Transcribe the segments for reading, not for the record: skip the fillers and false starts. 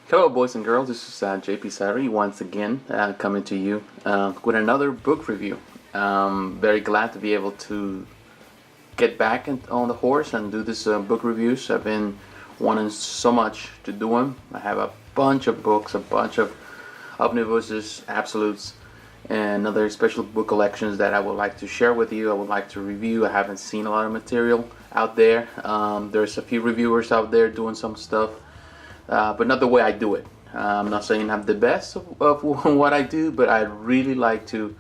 Hello boys and girls, this is JP Sari once again coming to you with another book review. Very glad to be able to get back on the horse and do this book reviews. I've been wanting so much to do them. I have a bunch of books, a bunch of omnibuses, absolutes, and other special book collections that I would like to share with you. I would like to review. I haven't seen a lot of material out there. There's a few reviewers out there doing some stuff. But not the way I do it. I'm not saying I'm the best of what I do, but I really like to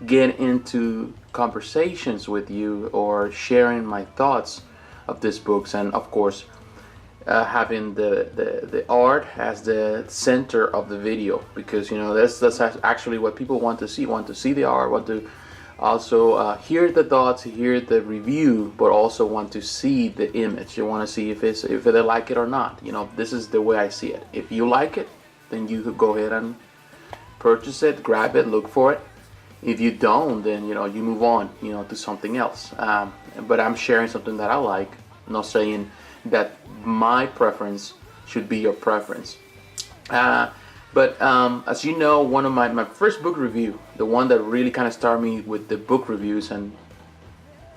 get into conversations with you or sharing my thoughts of these books, and of course having the art as the center of the video, because you know that's actually what people want to see the art, want to also hear the thoughts, hear the review, but also want to see the image. You want to see if they like it or not. You know, this is the way I see it. If you like it, then you could go ahead and purchase it, grab it, look for it. If you don't, then you know you move on, you know, to something else. But I'm sharing something that I like. I'm not saying that my preference should be your preference. But as you know, one of my first book review, the one that really kind of started me with the book reviews, and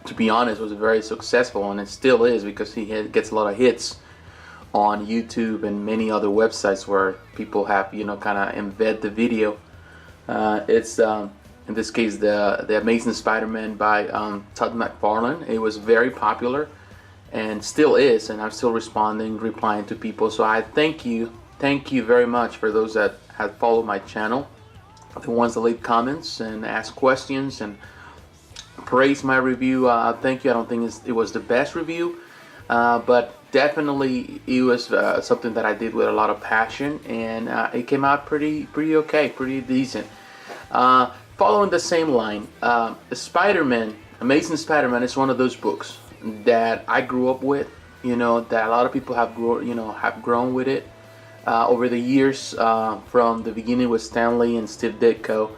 to be honest, was very successful, and it still is, because he gets a lot of hits on YouTube and many other websites where people have, you know, kind of embed the video. It's in this case the Amazing Spider-Man by Todd McFarlane. It was very popular and still is, and I'm still replying to people. So I thank you very much for those that have followed my channel, the ones that leave comments and ask questions and praise my review. Thank you. I don't think it was the best review, but definitely it was something that I did with a lot of passion, and it came out pretty okay, pretty decent. Following the same line, Spider-Man, Amazing Spider-Man is one of those books that I grew up with. You know, that a lot of people have grown with it. Over the years, from the beginning with Stan Lee and Steve Ditko,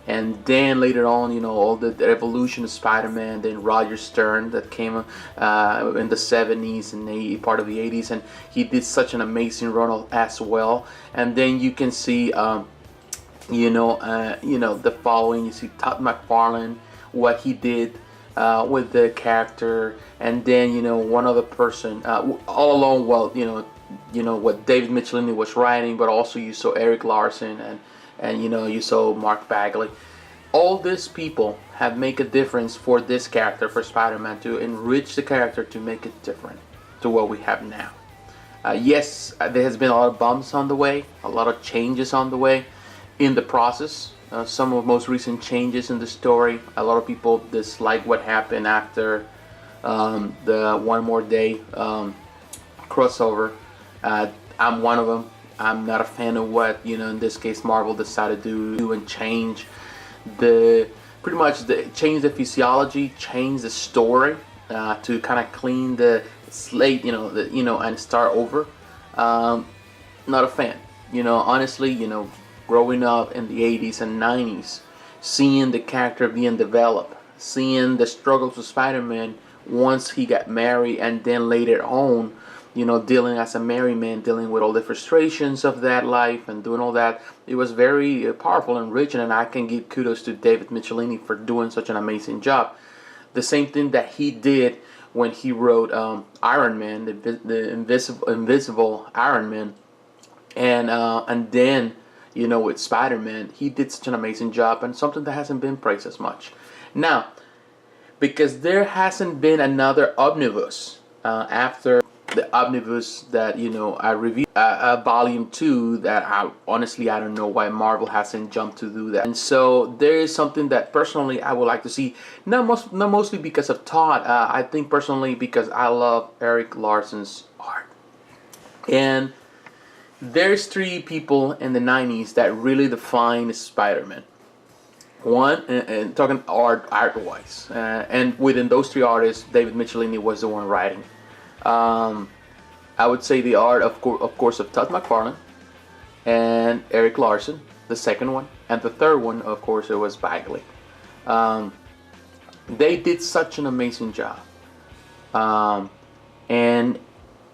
and then later on, you know, all the evolution of Spider-Man, then Roger Stern that came in the 70s and part of the 80s, and he did such an amazing run as well. And then you can see, you know, the following. You see Todd McFarlane, what he did with the character, and then you know one other person all along. Well, you know what David Michelinie was writing, but also you saw Erik Larsen and you know you saw Mark Bagley. All these people have made a difference for this character, for Spider-Man, to enrich the character, to make it different to what we have now. Yes, there has been a lot of bumps on the way, a lot of changes on the way in the process. Some of the most recent changes in the story, a lot of people dislike what happened after the One More Day crossover. I'm one of them. I'm not a fan of what, you know, in this case Marvel decided to do and change change the physiology, change the story to kind of clean the slate, and start over. Not a fan. You know, honestly, you know, growing up in the 80s and 90s, seeing the character being developed, seeing the struggles of Spider-Man once he got married, and then later on, you know, dealing as a married man, dealing with all the frustrations of that life and doing all that. It was very powerful and rich, and I can give kudos to David Michelinie for doing such an amazing job. The same thing that he did when he wrote Iron Man, the invisible Iron Man, and then, you know, with Spider-Man, he did such an amazing job, and something that hasn't been praised as much. Now, because there hasn't been another omnibus after the omnibus that, you know, I reviewed, volume 2, that I don't know why Marvel hasn't jumped to do that. And so there is something that personally I would like to see, not mostly because of Todd. I think personally because I love Erik Larsen's art. And there's 3 people in the 90s that really define Spider-Man. One, and talking art-wise, and within those 3 artists, David Michelinie was the one writing. I would say the art, of course, of Todd McFarlane and Erik Larsen, the second one, and the third one, of course, it was Bagley. They did such an amazing job, and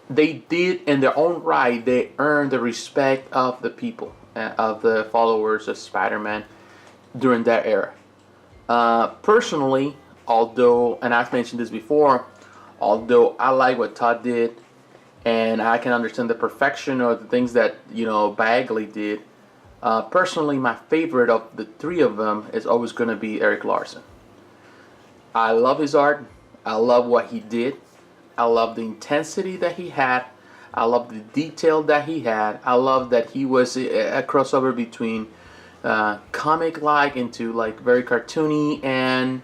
they did in their own right. They earned the respect of the people, of the followers of Spider-Man during that era. Personally, although, and I've mentioned this before, although I like what Todd did, and I can understand the perfection of the things that Bagley did. Personally, my favorite of the three of them is always going to be Erik Larsen. I love his art. I love what he did. I love the intensity that he had. I love the detail that he had. I love that he was a crossover between comic-like into like very cartoony and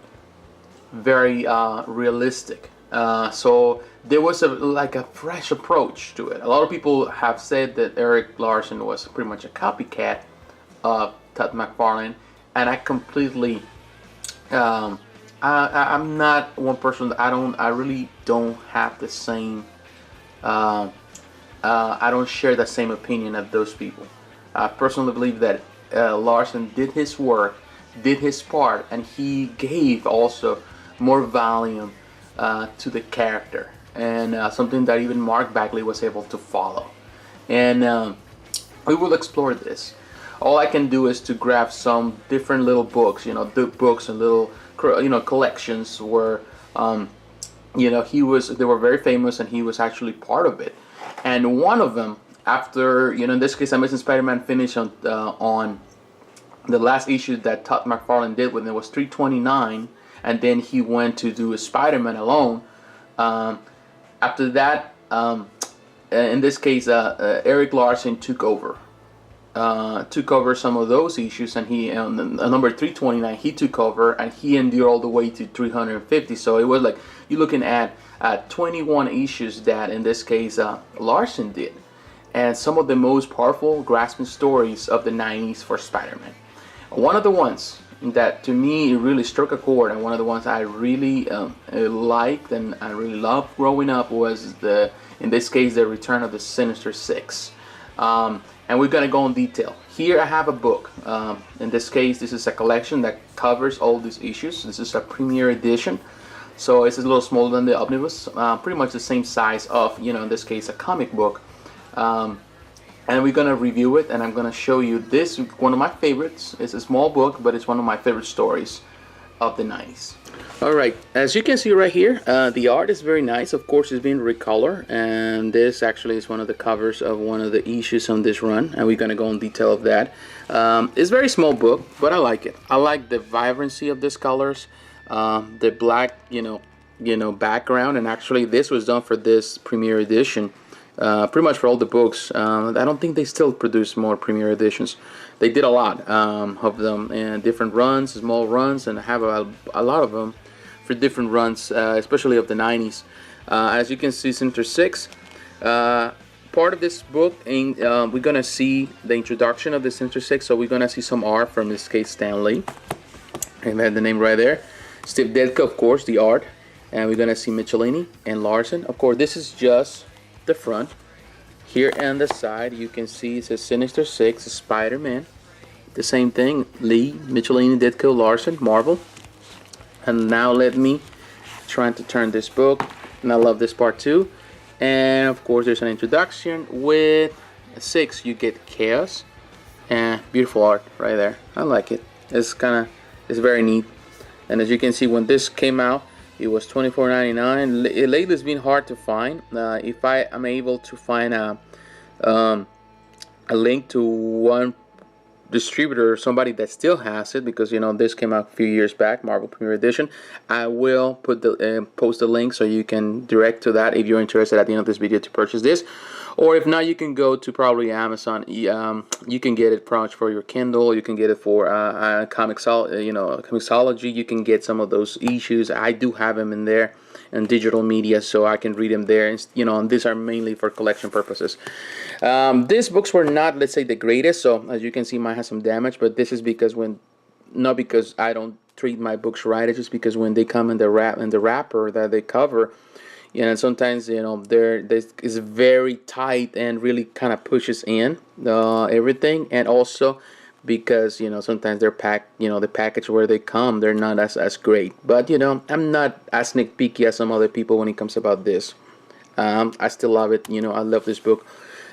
very realistic. So there was like a fresh approach to it. A lot of people have said that Erik Larsen was pretty much a copycat of Todd McFarlane, and I completely I'm not one person that I really don't have the same I don't share the same opinion of those people. I personally believe that Larsen did his work, did his part, and he gave also more volume to the character, and something that even Mark Bagley was able to follow. And we will explore this. All I can do is to grab some different little books, the books and little collections where they were very famous, and he was actually part of it. And one of them, after in this case, Amazing Spider-Man finished on the last issue that Todd McFarlane did when it was 329, and then he went to do a Spider-Man alone. After that, in this case, Erik Larsen took over some of those issues, and he on number 329 he took over, and he endured all the way to 350. So it was like you're looking at 21 issues that in this case Larsen did, and some of the most powerful, grasping stories of the 90s for Spider-Man. One of the ones that to me really struck a chord, and one of the ones I really liked and I really loved growing up, was in this case the return of the Sinister Six. And we're gonna go in detail. Here I have a book. In this case, this is a collection that covers all these issues. This is a premiere edition, so it's a little smaller than the omnibus. Pretty much the same size of, in this case, a comic book. And we're gonna review it, and I'm gonna show you this, one of my favorites. It's a small book, but it's one of my favorite stories of the 90s. Alright, as you can see right here, the art is very nice. Of course, it's been recolor, and this actually is one of the covers of one of the issues on this run, and we're gonna go in detail of that. It's a very small book, but I like it. I like the vibrancy of these colors, the black, background, and actually this was done for this premiere edition. Pretty much for all the books. I don't think they still produce more premiere editions. They did a lot of them in different runs, small runs, and have a lot of them for different runs, especially of the 90s. As you can see, Sinister Six. Part of this book, we're gonna see the introduction of the Sinister Six, so we're gonna see some art from, this case, Stan Lee. And we had the name right there. Steve Ditko, of course, the art. And we're gonna see Michelinie and Larsen. Of course, this is just the front. Here on the side you can see it says Sinister Six, Spider-Man. The same thing, Lee, Michelinie, Ditko, Larsen, Marvel. And now let me try to turn this book, and I love this part too. And of course there's an introduction. With 6 you get Chaos, and beautiful art right there. I like it. It's very neat. And as you can see, when this came out, it was $24.99. Lately it's been hard to find. If I am able to find a link to one distributor, somebody that still has it, because this came out a few years back, Marvel Premiere Edition, I will put post the link so you can direct to that if you're interested at the end of this video to purchase this. Or if not, you can go to probably Amazon. You can get it pretty much for your Kindle. You can get it for Comixology. You can get some of those issues. I do have them in there in digital media, so I can read them there. And these are mainly for collection purposes. These books were not, let's say, the greatest. So as you can see, mine has some damage. But this is because not because I don't treat my books right. It's just because when they come in the wrapper that they cover, sometimes it's very tight and really kind of pushes in everything. And also because sometimes they're packed, the package where they come, they're not as great. But I'm not as nitpicky as some other people when it comes about this. I still love it. You know, I love this book.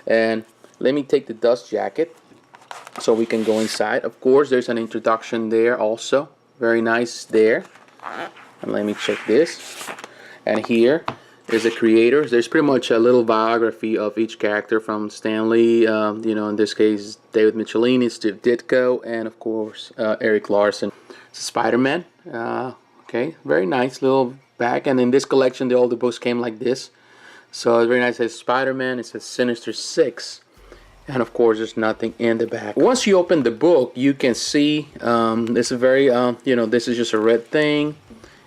And let me take the dust jacket so we can go inside. Of course, there's an introduction there also. Very nice there. And let me check this. And here is the creators. There's pretty much a little biography of each character from Stanley, you know, in this case, David Michelinie, Steve Ditko, and of course, Erik Larsen. Spider-Man. Okay, very nice little bag. And in this collection, all the books came like this. So it's very nice. It says Spider-Man. It says Sinister Six. And of course, there's nothing in the back. Once you open the book, you can see this is very, you know, this is just a red thing.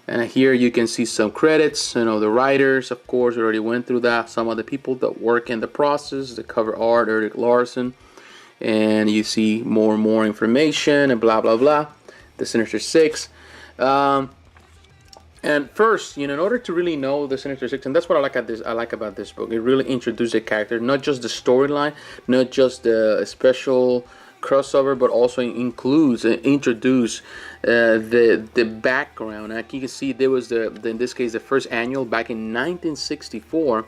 And here you can see some credits, you know, the writers, of course, we already went through that. Some of the people that work in the process, the cover art, Erik Larsen. And you see more and more information and blah, blah, blah. The Sinister Six. And first, you know, in order to really know the Sinister Six, and that's what I like about this book. It really introduces the character, not just the storyline, not just the special crossover, but also includes and introduce the background. Like you can see, there was in this case the first annual back in 1964.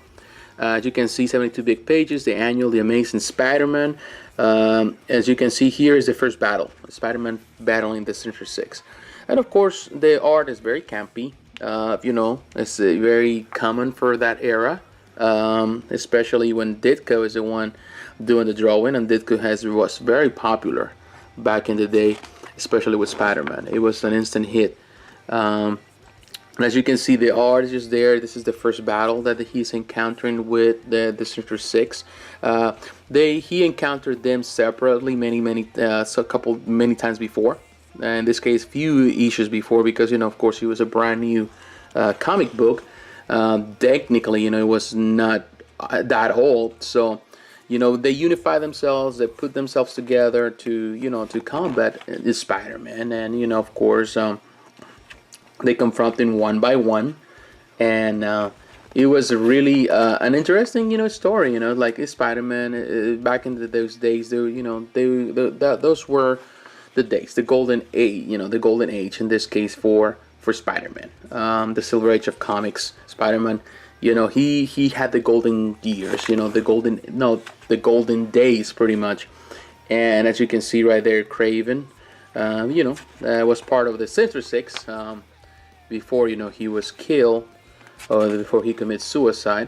As you can see, 72 big pages. The annual, The Amazing Spider-Man. As you can see, here is the first battle, Spider-Man battling the Sinister Six. And of course, the art is very campy. You know, it's very common for that era, especially when Ditko is the one doing the drawing, and Ditko was very popular back in the day, especially with Spider-Man. It was an instant hit. And as you can see, the art is just there. This is the first battle that he's encountering with the Sinister Six. He encountered them separately many times before. In this case, few issues before, because, you know, of course, it was a brand new comic book. Technically, you know, it was not that old. So, you know, they unify themselves, they put themselves together to, you know, to combat the Spider-Man. And, you know, of course, they confront him one by one. And it was really an interesting, you know, story. You know, like Spider-Man back in those days, you know, those were the days, the golden age, you know, the golden age in this case for Spider-Man, the silver age of comics. Spider-Man, you know, he had the golden years, you know, the golden days pretty much. And as you can see right there, Craven, you know, was part of the Sinister Six before, you know, he was killed, or before he commits suicide.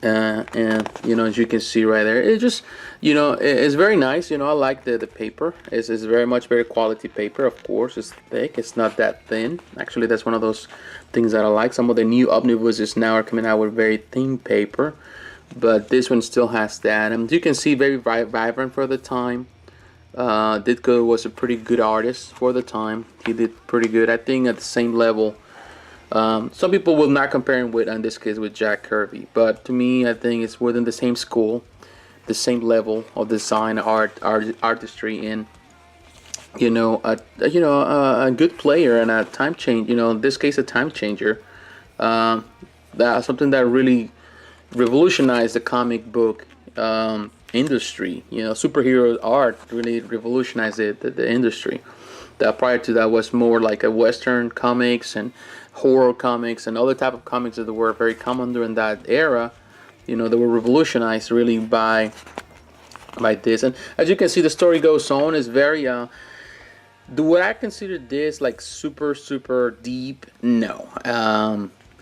And you know, as you can see right there, it just, you know, it's very nice. You know, I like the paper. It's very much very quality paper. Of course, it's thick. It's not that thin. Actually, that's one of those things that I like. Some of the new omnibuses now are coming out with very thin paper, but this one still has that. And you can see, very vibrant for the time. Ditko was a pretty good artist for the time. He did pretty good. I think at the same level. Some people will not compare him with, in this case, with Jack Kirby, but to me, I think it's within the same school, the same level of design, artistry, and, you know, a good player and a time change. You know, in this case, a time changer. That's something that really revolutionized the comic book industry. You know, superhero art really revolutionized the industry. That prior to that was more like a Western comics and horror comics and other type of comics that were very common during that era. You know, they were revolutionized really by this. And as you can see, the story goes on. Is very do I consider this like super deep? No.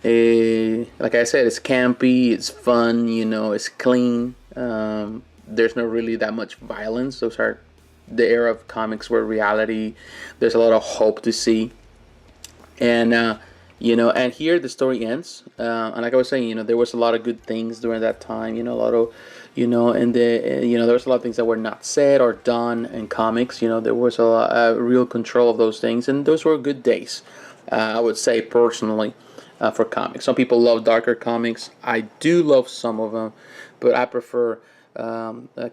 Like I said, it's campy, it's fun, you know, it's clean. There's not really that much violence. Those are the era of comics where reality, there's a lot of hope to see. And you know, and here the story ends. And like I was saying, you know, there was a lot of good things during that time. You know, a lot of, you know, and you know, there was a lot of things that were not said or done in comics. You know, there was a real control of those things, and those were good days. I would say personally, for comics. Some people love darker comics. I do love some of them, but I prefer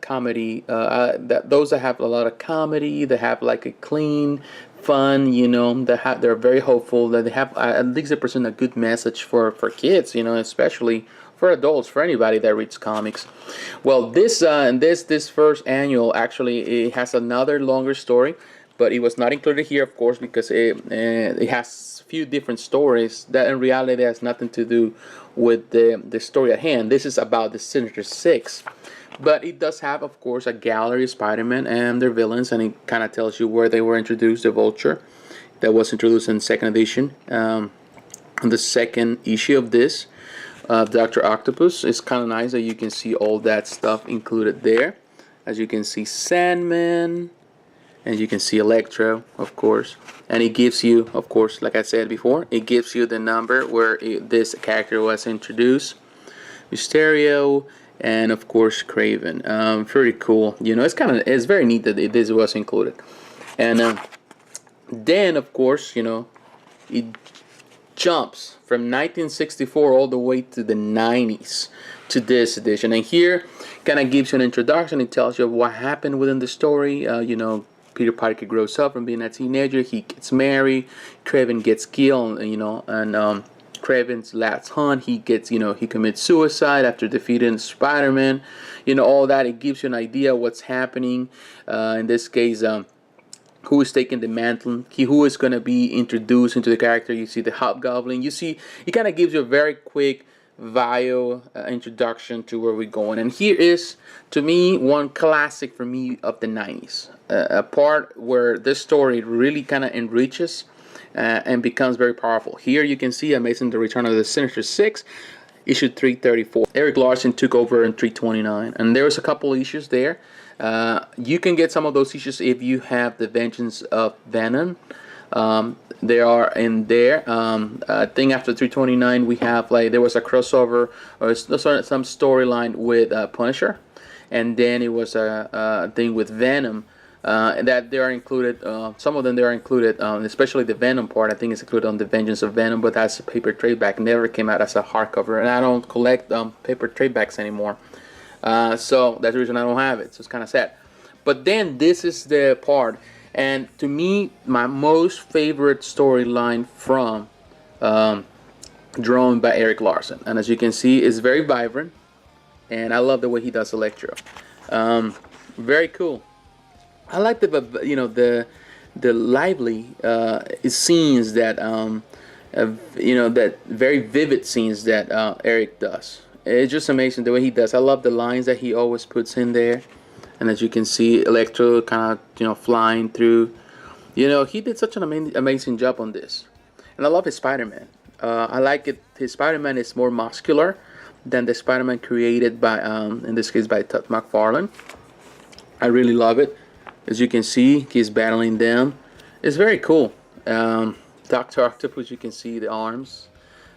comedy. Those that have a lot of comedy, that have like a clean, fun, you know, they're very hopeful, that they have at least they present a good message for kids, you know, especially for adults, for anybody that reads comics. Well, this first annual, actually, it has another longer story, but it was not included here, of course, because it has few different stories that in reality has nothing to do with the story at hand. This is about the Sinister Six. But it does have, of course, a gallery of Spider-Man and their villains, and it kind of tells you where they were introduced. The Vulture, that was introduced in second edition. The second issue of this, Dr. Octopus, is kind of nice that you can see all that stuff included there. As you can see, Sandman, and you can see Electro, of course. And it gives you, of course, like I said before, it gives you the number where this character was introduced. Mysterio, and of course Craven. Pretty cool. You know, it's very neat that this was included. And then, of course, you know, it jumps from 1964 all the way to the 90s to this edition. And here kind of gives you an introduction. It tells you of what happened within the story. You know, Peter Parker grows up from being a teenager. He gets married. Craven gets killed. You know, and Craven's last hunt, he gets, you know, he commits suicide after defeating Spider-Man. You know, all that. It gives you an idea of what's happening. In this case, who is taking the mantle, who is going to be introduced into the character. You see the Hobgoblin. You see, it kind of gives you a very quick bio introduction to where we're going. And here is, to me, one classic for me of the 90s. A part where this story really kind of enriches and becomes very powerful. Here you can see Amazing the Return of the Sinister Six, issue 334. Erik Larsen took over in 329. And there was a couple issues there. You can get some of those issues if you have the Vengeance of Venom. They are in there. I think after 329 we have, like, there was a crossover or some storyline with Punisher, and then it was a thing with Venom. That they are included. Some of them they are included, especially the Venom part. I think it's included on the Vengeance of Venom, but that's a paper trade back. Never came out as a hardcover, and I don't collect paper trade backs anymore. So that's the reason I don't have it. So it's kind of sad. But then this is the part, and to me, my most favorite storyline from drawn by Erik Larsen. And as you can see, it's very vibrant, and I love the way he does Electro. Very cool. I like the lively scenes that that very vivid scenes that Erik does. It's just amazing the way he does. I love the lines that he always puts in there, and as you can see, Electro kind of flying through. You know, he did such an amazing job on this, and I love his Spider-Man. I like it. His Spider-Man is more muscular than the Spider-Man created by in this case by Todd McFarlane. I really love it. As you can see, he's battling them. It's very cool. Dr. Octopus, you can see the arms.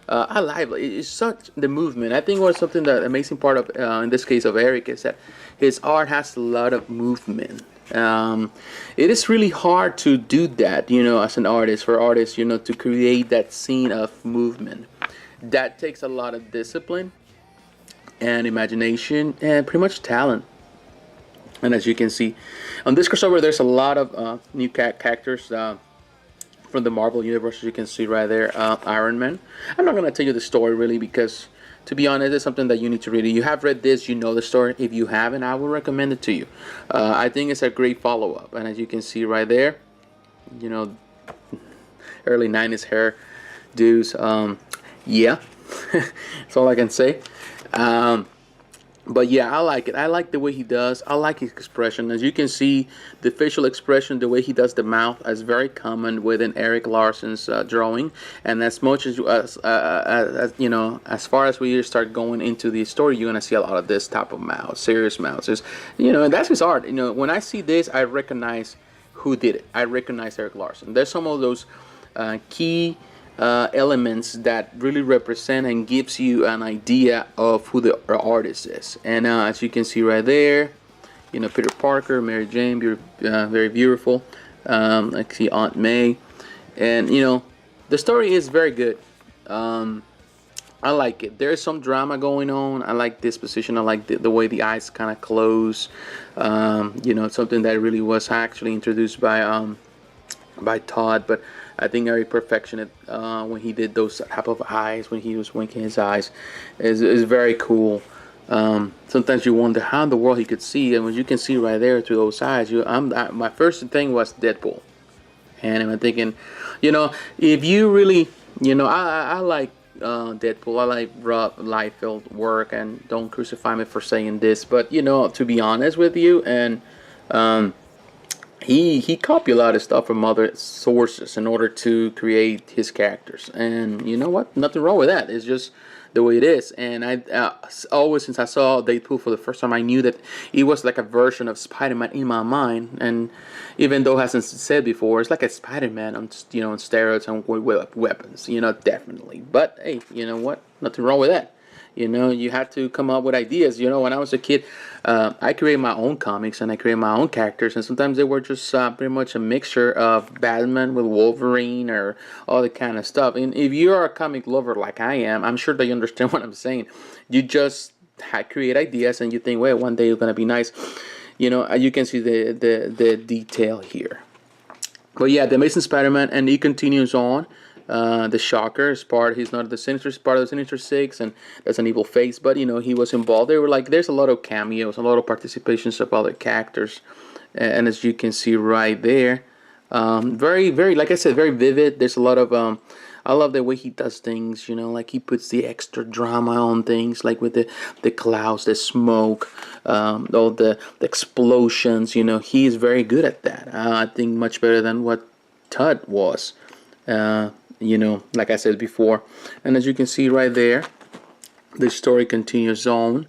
I like it. It's such the movement. I think what's something that amazing part of in this case of Erik is that his art has a lot of movement. It is really hard to do that, you know, as an artist, for artists, you know, to create that scene of movement. That takes a lot of discipline and imagination and pretty much talent. And as you can see, on this crossover, there's a lot of new characters from the Marvel Universe, as you can see right there. Iron Man. I'm not going to tell you the story, really, because, to be honest, it's something that you need to read. You have read this, you know the story. If you haven't, I will recommend it to you. I think it's a great follow-up. And as you can see right there, you know, early 90s hair dudes. Yeah, that's all I can say. But yeah, I like it. I like the way he does. I like his expression. As you can see, the facial expression, the way he does the mouth, is very common within Erik Larsen's drawing. And as much as you know, as far as we start going into the story, you're gonna see a lot of this type of mouth, serious mouths. You know, and that's his art. You know, when I see this, I recognize who did it. I recognize Erik Larsen. There's some of those key elements that really represent and gives you an idea of who the artist is. And as you can see right there, you know, Peter Parker, Mary Jane, very beautiful. I see Aunt May, and you know, the story is very good. I like it. There's some drama going on. I like this position. I like the way the eyes kind of close. You know, something that really was actually introduced by Todd, but I think Erik perfected it when he did those type of eyes, when he was winking his eyes. Is very cool. Sometimes you wonder how in the world he could see, and when you can see right there through those eyes, my first thing was Deadpool, And I'm thinking, if you really, I like Deadpool. I like Rob Liefeld work, and don't crucify me for saying this, but to be honest with you, and he copied a lot of stuff from other sources in order to create his characters, and you know what? Nothing wrong with that. It's just the way it is. And I always, since I saw Deadpool for the first time, I knew that it was like a version of Spider-Man in my mind. And even though it hasn't said before, it's like a Spider-Man on on steroids and with weapons, definitely. But hey, you know what? Nothing wrong with that. You had to come up with ideas. When I was a kid, I created my own comics and I created my own characters, and sometimes they were just pretty much a mixture of Batman with Wolverine or all that kind of stuff. And if you are a comic lover like I am, I'm sure that you understand what I'm saying. You just create ideas and you think, well, one day it's gonna be nice. You can see the detail here. But yeah, the Amazing Spider-Man, and he continues on. The Shocker is he's not the Sinister, part of the Sinister Six, and that's an evil face, but he was involved. They were like, there's a lot of cameos, a lot of participations of other characters, and as you can see right there, very, very, like I said, very vivid. There's a lot of, I love the way he does things, like he puts the extra drama on things, like with the clouds, the smoke, all the explosions, he is very good at that. I think much better than what Todd was. Like I said before. And as you can see right there, the story continues on.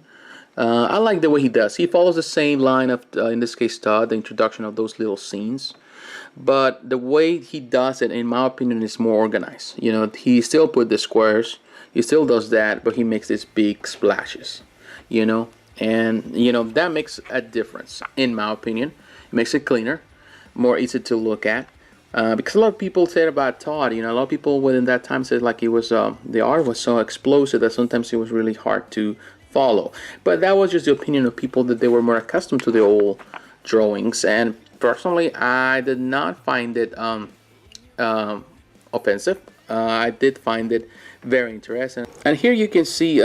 I like the way he does. He follows the same line of, in this case, Todd, the introduction of those little scenes. But the way he does it, in my opinion, is more organized. He still put the squares. He still does that, but he makes these big splashes. And, that makes a difference, in my opinion. It makes it cleaner, more easy to look at. Because a lot of people said about Todd, a lot of people within that time said like it was, the art was so explosive that sometimes it was really hard to follow. But that was just the opinion of people that they were more accustomed to the old drawings. And personally, I did not find it offensive. I did find it very interesting. And here you can see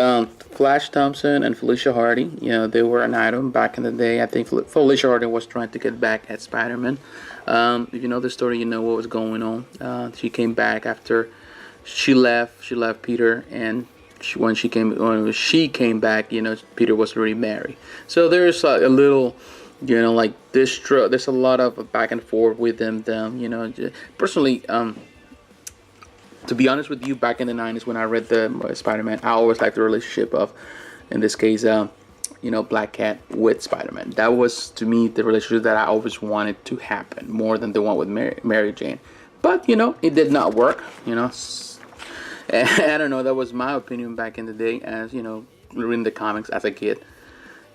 Flash Thompson and Felicia Hardy. They were an item back in the day. I think Felicia Hardy was trying to get back at Spider-Man. If you know the story, you know what was going on. She came back after she left Peter, and when she came back, Peter was already married. So there's a little, like this. There's a lot of back and forth with them. Personally, to be honest with you, back in the 90s when I read the Spider-Man, I always liked the relationship of, in this case, Black Cat with Spider-Man. That was, to me, the relationship that I always wanted to happen, more than the one with Mary Jane. But, it did not work, I don't know, that was my opinion back in the day, as, reading the comics as a kid,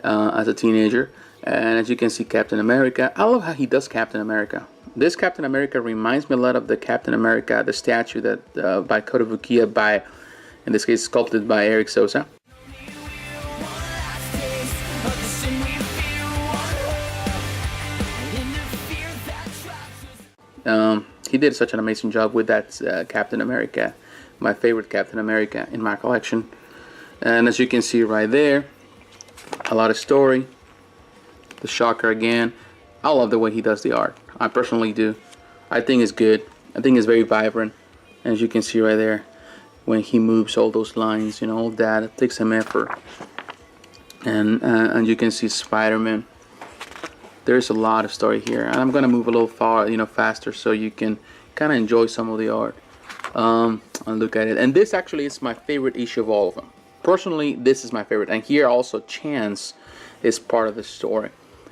as a teenager. And as you can see, Captain America, I love how he does Captain America. This Captain America reminds me a lot of the Captain America, the statue that by Kotobukiya, in this case, sculpted by Erik Sosa. He did such an amazing job with that Captain America, my favorite Captain America in my collection. And as you can see right there, a lot of story. The Shocker again. I love the way he does the art. I personally do. I think it's good. I think it's very vibrant. As you can see right there, when he moves all those lines, all that, it takes some effort. And you can see Spider-Man. There's a lot of story here, and I'm gonna move a little faster so you can kind of enjoy some of the art and look at it. And this actually is my favorite issue of all of them. Personally, this is my favorite. And here also Chance is part of the story.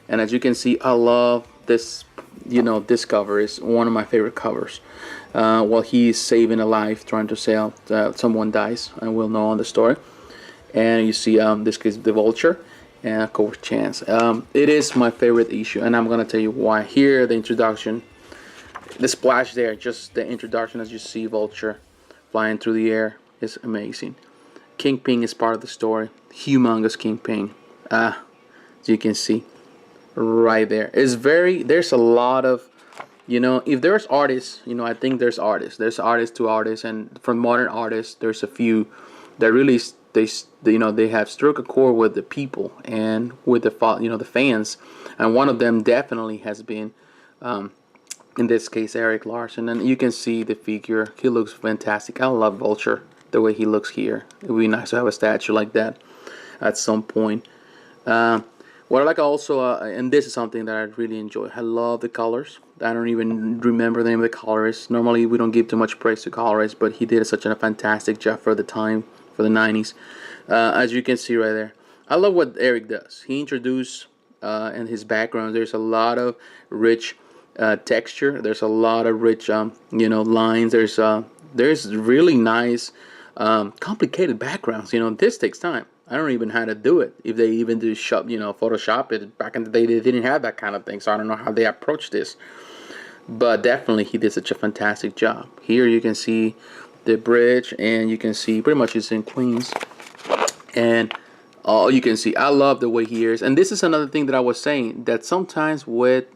And as you can see, I love this. This cover is one of my favorite covers. While he is saving a life, trying to save, someone dies, and we'll know on the story. And you see, this case, the Vulture. And of course Chance. It is my favorite issue, and I'm gonna tell you why. Here, the introduction, the splash there, just the introduction as you see Vulture flying through the air is amazing. Kingpin is part of the story. Humongous Kingpin. As you can see right there. There's a lot of, if there's artists, I think there's artists. There's artists to artists, and from modern artists, there's a few that really they have struck a chord with the people and with the fans, and one of them definitely has been In this case, Erik Larsen, and you can see the figure. He looks fantastic. I love Vulture, the way he looks here. It would be nice to have a statue like that at some point. What I like also, and this is something that I really enjoy, I love the colors. I don't even remember the name of the colorist. Normally we don't give too much praise to colorists, but he did such a fantastic job for the time, for the 90s. As you can see right there, I love what Erik does. He introduced in his background, there's a lot of rich texture. There's a lot of rich lines. There's really nice complicated backgrounds. This takes time. I don't even know how to do it. If they even do Photoshop it, back in the day they didn't have that kind of thing, so I don't know how they approached this. But definitely he did such a fantastic job. Here you can see the bridge, and you can see pretty much it's in Queens, and you can see I love the way he is. And this is another thing that I was saying, that sometimes with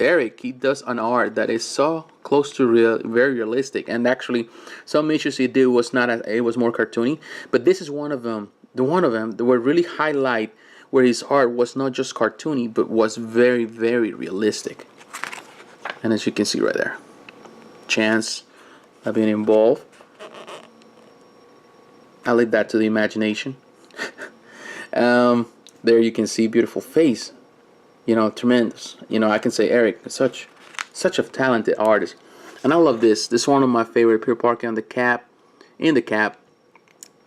Erik, he does an art that is so close to real, very realistic. And actually, some issues he did was not as, it was more cartoony. But this is one of them. The one of them that would really highlight where his art was not just cartoony, but was very, very realistic. And as you can see right there, chance of being involved. I leave that to the imagination. There you can see beautiful face. Tremendous. I can say Erik is such a talented artist. And I love this. This is one of my favorite, Peter Parker on the cap,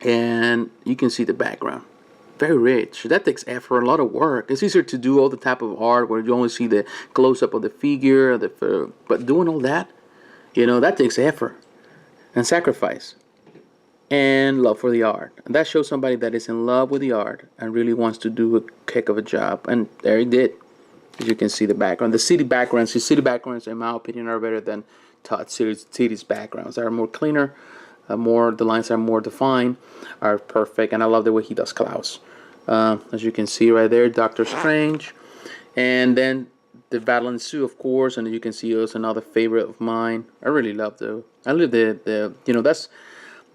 and you can see the background. Very rich. That takes effort, a lot of work. It's easier to do all the type of art where you only see the close-up of the figure, but doing all that, that takes effort and sacrifice and love for the art. And that shows somebody that is in love with the art and really wants to do a heck of a job. And there he did. As you can see the background. The city backgrounds, in my opinion, are better than Todd City's backgrounds. They are more cleaner, the lines are more defined, are perfect, and I love the way he does Klaus. As you can see right there, Doctor Strange, and then the battle ensue, of course, and you can see it's another favorite of mine. I really love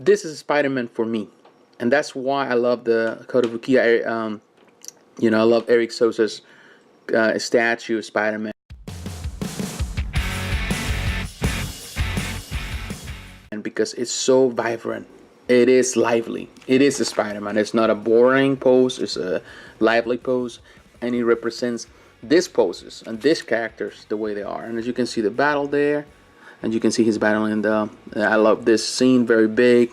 this is Spider-Man for me, and that's why I love the Code of Rukia. I love Eric Sosa's statue of Spider-Man, and because it's so vibrant, it is lively. It is a Spider-Man. It's not a boring pose. It's a lively pose, and it represents these poses and these characters the way they are. And as you can see the battle there, and you can see his battle in I love this scene, very big.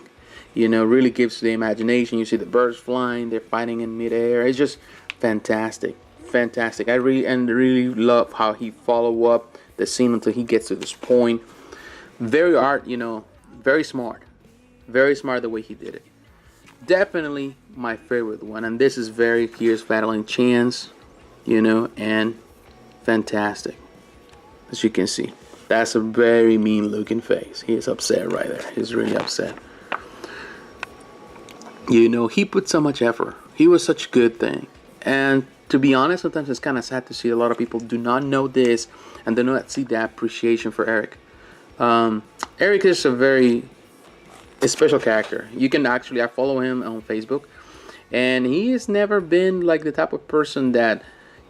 Really gives the imagination. You see the birds flying. They're fighting in midair. It's just fantastic. Fantastic. I really love how he follow up the scene until he gets to this point. Very very smart the way he did it. Definitely my favorite one. And this is here's battling Chance, and fantastic. As you can see, that's a very mean looking face. He is upset right there. He's really upset. He put so much effort. He was such a good thing. And to be honest, sometimes it's kind of sad to see a lot of people do not know this and do not see the appreciation for Erik. Erik is a special character. You can actually, I follow him on Facebook, and he has never been like the type of person that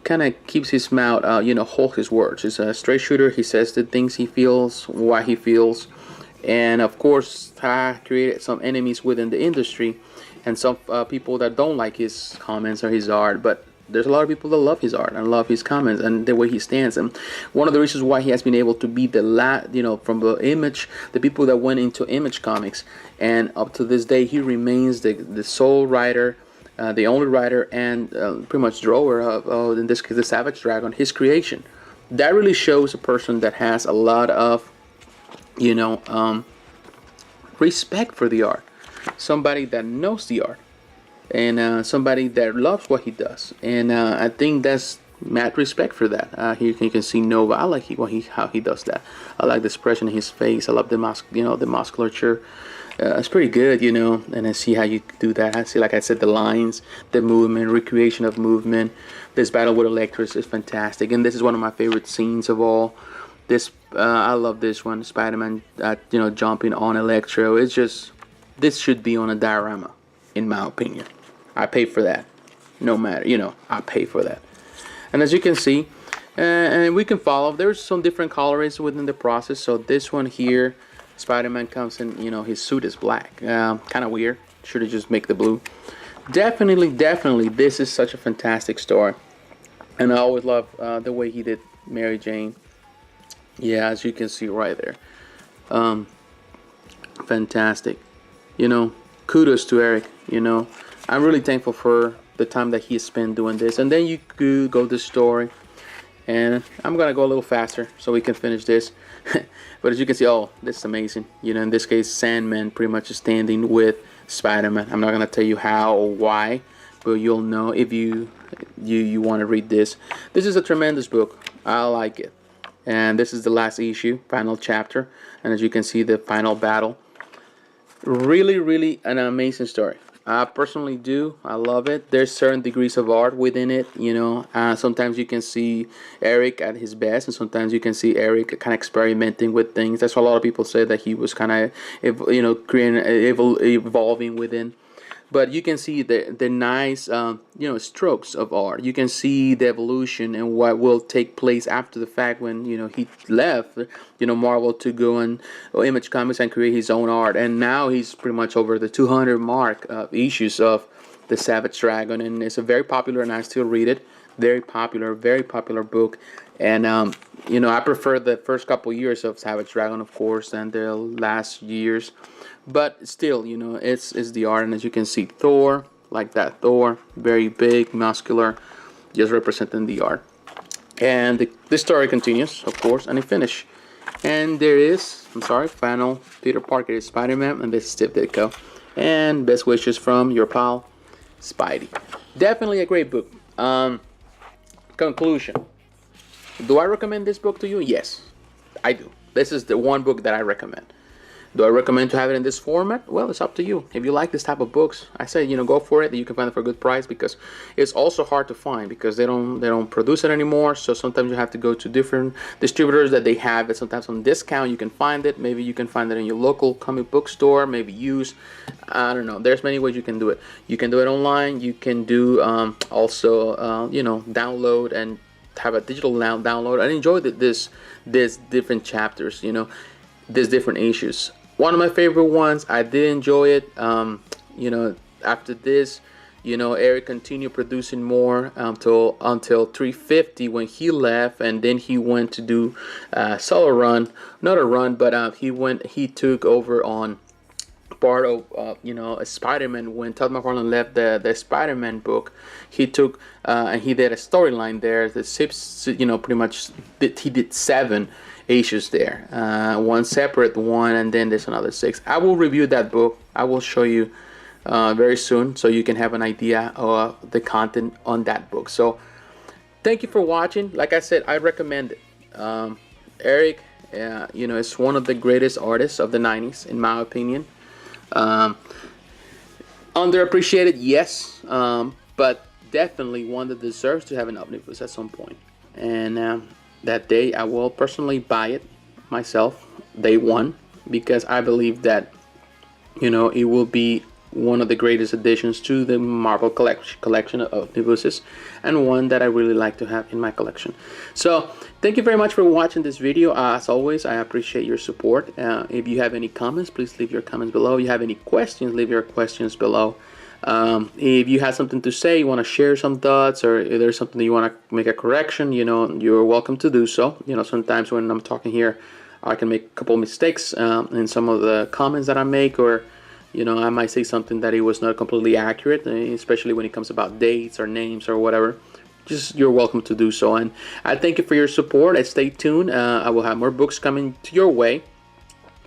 kind of keeps his mouth, hold his words. He's a straight shooter. He says the things he feels, why he feels, and of course, created some enemies within the industry, and some people that don't like his comments or his art, but there's a lot of people that love his art and love his comments and the way he stands. And one of the reasons why he has been able to be from the Image, the people that went into Image Comics, and up to this day, he remains the sole writer, the only writer, and pretty much drawer of, in this case, the Savage Dragon, his creation. That really shows a person that has a lot of, respect for the art. Somebody that knows the art. And somebody that loves what he does, and I think that's mad respect for that. Here you can see Nova. I like how he does that. I like the expression in his face. I love the the musculature. It's pretty good, And I see how you do that. I see, like I said, the lines, the movement, recreation of movement. This battle with Electro is fantastic, and this is one of my favorite scenes of all. This I love this one. Spider-Man, jumping on Electro. It's just, this should be on a diorama, in my opinion. I pay for that. No matter, I pay for that. And as you can see, And we can follow. There's some different colorways within the process. So this one here, Spider-Man comes in, you know, his suit is black. Kind of weird. Should have just make the blue. Definitely, this is such a fantastic story. And I always love the way he did Mary Jane. Yeah, as you can see right there. Fantastic. You know, kudos to Erik. You know, I'm really thankful for the time that he spent doing this. And then you could go to the story. And I'm gonna go a little faster so we can finish this. But as you can see, oh, this is amazing. You know, in this case, Sandman pretty much is standing with Spider-Man. I'm not gonna tell you how or why, but you'll know if you want to read this. This is a tremendous book. I like it. And this is the last issue, final chapter. And as you can see, the final battle. Really an amazing story. I personally do. I love it. There's certain degrees of art within it. You know, sometimes you can see Erik at his best, and sometimes you can see Erik kind of experimenting with things. That's why a lot of people say that he was kind of, you know, evolving within. But you can see the nice, you know, strokes of art. You can see the evolution and what will take place after the fact when, you know, he left, you know, Marvel to go and Image Comics and create his own art. And now he's pretty much over the 200 mark of issues of the Savage Dragon, and it's a very popular, and I still read it. Very popular book. And you know, I prefer the first couple years of Savage Dragon, of course, than the last years. But still, you know, it's the art, and as you can see, Thor, like that Thor, very big, muscular, just representing the art. And the story continues, of course, and it finish. And there is, I'm sorry, final Peter Parker is Spider-Man, and this is Steve Ditko. And best wishes from your pal, Spidey. Definitely a great book. Conclusion. Do I recommend this book to you? Yes, I do. This is the one book that I recommend. Do I recommend to have it in this format? Well, it's up to you. If you like this type of books, I say, you know, go for it. You can find it for a good price, because it's also hard to find because they don't produce it anymore. So sometimes you have to go to different distributors that they have it. Sometimes on discount you can find it. Maybe you can find it in your local comic book store. Maybe used. I don't know. There's many ways you can do it. You can do it online. You can do also you know, download and have a digital download and enjoy this different chapters. You know, these different issues. One of my favorite ones. I did enjoy it. You know, after this, you know, Erik continued producing more until 350 when he left, and then he went to do solo run, not a run, but he took over on part of you know, a Spider-Man. When Todd McFarlane left the Spider-Man book, he took and he did a storyline there. The six, you know, pretty much he did 7 issues there, one separate one, and then there's another 6. I will review that book. I will show you very soon, so you can have an idea of the content on that book. So thank you for watching. Like I said, I recommend it. Erik, you know, is one of the greatest artists of the 90s, in my opinion. Underappreciated, yes, but definitely one that deserves to have an omnibus at some point. And that day I will personally buy it myself, day one, because I believe that, you know, it will be one of the greatest additions to the Marvel collection of omnibuses, and one that I really like to have in my collection. So thank you very much for watching this video. As always, I appreciate your support. If you have any comments, please leave your comments below. If you have any questions, leave your questions below. If you have something to say, you want to share some thoughts, or if there's something that you want to make a correction, you know, you're welcome to do so. You know, sometimes when I'm talking here, I can make a couple of mistakes in some of the comments that I make, or, you know, I might say something that it was not completely accurate, especially when it comes about dates or names or whatever. Just, you're welcome to do so. And I thank you for your support, and stay tuned. I will have more books coming to your way.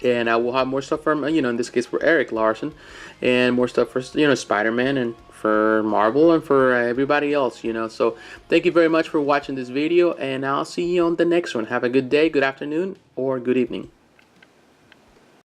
And I will have more stuff from, you know, in this case for Erik Larsen, and more stuff for, you know, Spider-Man, and for Marvel, and for everybody else, you know. So thank you very much for watching this video, and I'll see you on the next one. Have a good day, good afternoon, or good evening.